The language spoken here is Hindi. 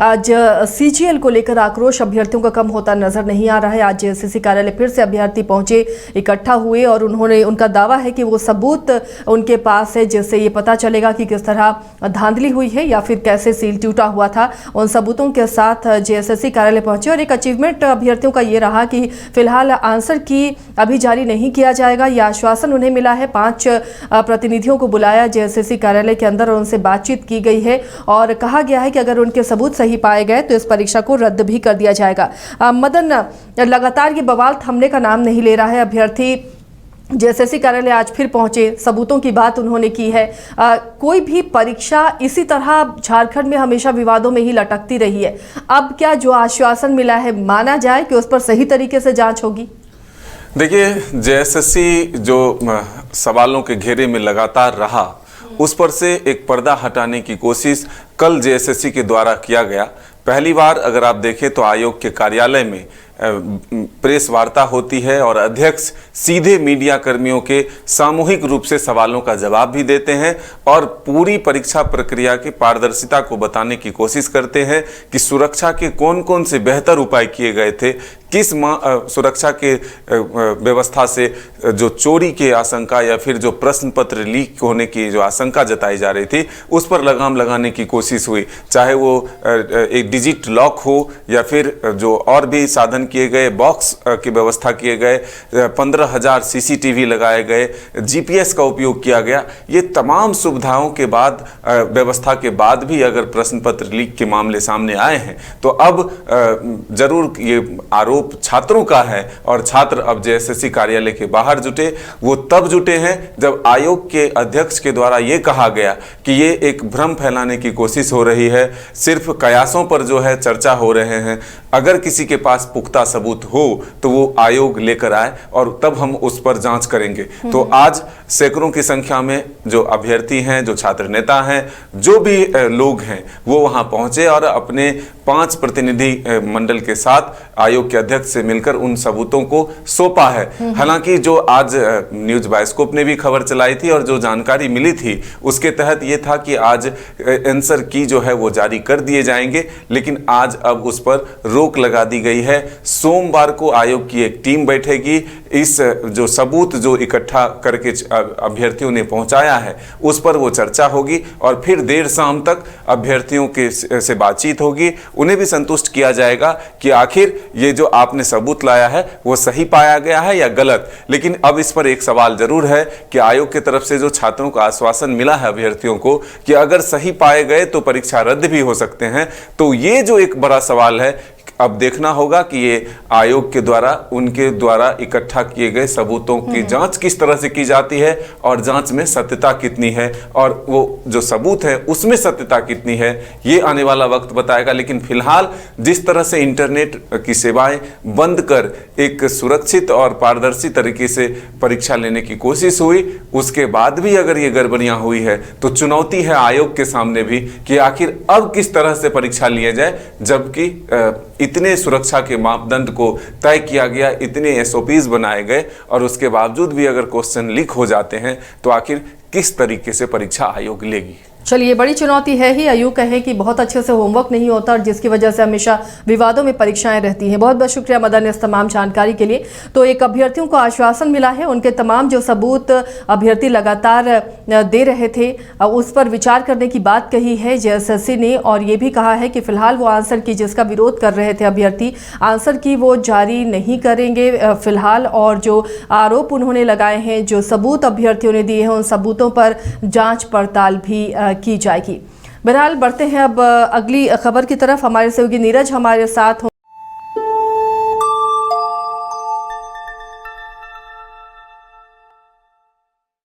आज सीजीएल को लेकर आक्रोश अभ्यर्थियों का कम होता नजर नहीं आ रहा है। आज जेएसएससी कार्यालय फिर से अभ्यर्थी पहुंचे, इकट्ठा हुए और उनका दावा है कि वो सबूत उनके पास है जिससे ये पता चलेगा कि किस तरह धांधली हुई है या फिर कैसे सील टूटा हुआ था। उन सबूतों के साथ जेएसएससी कार्यालय पहुंचे और एक अचीवमेंट अभ्यर्थियों का ये रहा कि फिलहाल आंसर की अभी जारी नहीं किया जाएगा। यह आश्वासन उन्हें मिला है। 5 प्रतिनिधियों को बुलाया जेएसएससी कार्यालय के अंदर और उनसे बातचीत की गई है और कहा गया है कि अगर उनके सबूत सही पाए गए तो इस परीक्षा को रद्द भी कर दिया जाएगा। मदन, लगातार ये बवाल थमने का नाम नहीं ले रहा है। अभ्यर्थी जेएसएससी कार्यालय आज फिर पहुंचे, सबूतों की बात उन्होंने की है। कोई भी परीक्षा इसी तरह झारखंड में हमेशा विवादों में ही लटकती रही है। अब क्या जो आश्वासन मिला है माना जाए कि उस पर सही तरीके से जांच होगी? देखिए, जेएसएससी जो सवालों के घेरे में लगातार रहा, उस पर से एक पर्दा हटाने की कोशिश कल जेएसएससी के द्वारा किया गया। पहली बार अगर आप देखें तो आयोग के कार्यालय में प्रेस वार्ता होती है और अध्यक्ष सीधे मीडिया कर्मियों के सामूहिक रूप से सवालों का जवाब भी देते हैं और पूरी परीक्षा प्रक्रिया की पारदर्शिता को बताने की कोशिश करते हैं कि सुरक्षा के कौन कौन से बेहतर उपाय किए गए थे, किस सुरक्षा के व्यवस्था से जो चोरी की आशंका या फिर जो प्रश्न पत्र लीक होने की जो आशंका जताई जा रही थी उस पर लगाम लगाने की कोशिश हुई। चाहे वो एक डिजिट लॉक हो या फिर जो और भी साधन किए गए, बॉक्स की व्यवस्था किए गए, 15,000 सीसीटीवी लगाए गए, जीपीएस का उपयोग किया गया। ये तमाम सुविधाओं के बाद, व्यवस्था के बाद भी अगर प्रश्न पत्र लीक के मामले सामने आए हैं तो अब जरूर ये आरोप छात्रों का है और छात्र अब जेएसएससी कार्यालय के बाहर जुटे। वो तब जुटे हैं जब आयोग के अध्यक्ष के द्वारा ये कहा गया कि ये एक भ्रम फैलाने की कोशिश हो रही है, सिर्फ कयासों पर जो है चर्चा हो रहे हैं। अगर किसी के पास पुख्ता सबूत हो तो वो आयोग लेकर आए और तब हम उस पर जांच करेंगे। तो आज सैकड़ों की संख्या में जो अभ्यर्थी हैं, जो छात्र नेता हैं, जो भी लोग हैं, वो वहां पहुंचे और अपने 5 प्रतिनिधि मंडल के साथ आयोग के अध्यक्ष से मिलकर उन सबूतों को सौंपा है। हालांकि जो आज न्यूज बायोस्कोप ने भी खबर चलाई थी और जो जानकारी मिली थी उसके तहत ये था कि आज आंसर की जो है वो जारी कर दिए जाएंगे, लेकिन आज अब उस पर रोक लगा दी गई है। सोमवार को आयोग की एक टीम बैठेगी, इस जो सबूत जो इकट्ठा करके अभ्यर्थियों ने पहुंचाया है उस पर वो चर्चा होगी और फिर देर शाम तक अभ्यर्थियों के से बातचीत होगी। उन्हें भी संतुष्ट किया जाएगा कि आखिर ये जो आपने सबूत लाया है वो सही पाया गया है या गलत। लेकिन अब इस पर एक सवाल जरूर है कि आयोग की तरफ से जो छात्रों का आश्वासन मिला है अभ्यर्थियों को कि अगर सही पाए गए तो परीक्षा रद्द भी हो सकते हैं, तो ये जो एक बड़ा सवाल है, अब देखना होगा कि ये आयोग के द्वारा, उनके द्वारा इकट्ठा किए गए सबूतों की जांच किस तरह से की जाती है और जांच में सत्यता कितनी है और वो जो सबूत है उसमें सत्यता कितनी है, ये आने वाला वक्त बताएगा। लेकिन फिलहाल जिस तरह से इंटरनेट की सेवाएं बंद कर एक सुरक्षित और पारदर्शी तरीके से परीक्षा लेने की कोशिश हुई, उसके बाद भी अगर ये गड़बड़ियां हुई है तो चुनौती है आयोग के सामने भी कि आखिर अब किस तरह से परीक्षा लिया जाए, जबकि इतने सुरक्षा के मापदंड को तय किया गया, इतने एसओपीज बनाए गए और उसके बावजूद भी अगर क्वेश्चन लीक हो जाते हैं तो आखिर किस तरीके से परीक्षा आयोग लेगी। चलिए, बड़ी चुनौती है ही। आयोग कहे कि बहुत अच्छे से होमवर्क नहीं होता और जिसकी वजह से हमेशा विवादों में परीक्षाएं रहती हैं। बहुत बहुत शुक्रिया मदन इस तमाम जानकारी के लिए। तो एक अभ्यर्थियों को आश्वासन मिला है, उनके तमाम जो सबूत अभ्यर्थी लगातार दे रहे थे उस पर विचार करने की बात कही है जेएसएससी ने और ये भी कहा है कि फिलहाल वो आंसर की जिसका विरोध कर रहे थे अभ्यर्थी, आंसर की वो जारी नहीं करेंगे फिलहाल। और जो आरोप उन्होंने लगाए हैं, जो सबूत अभ्यर्थियों ने दिए हैं, उन सबूतों पर जाँच पड़ताल भी की जाएगी। बहरहाल बढ़ते हैं अब अगली खबर की तरफ। हमारे सहयोगी नीरज हमारे साथ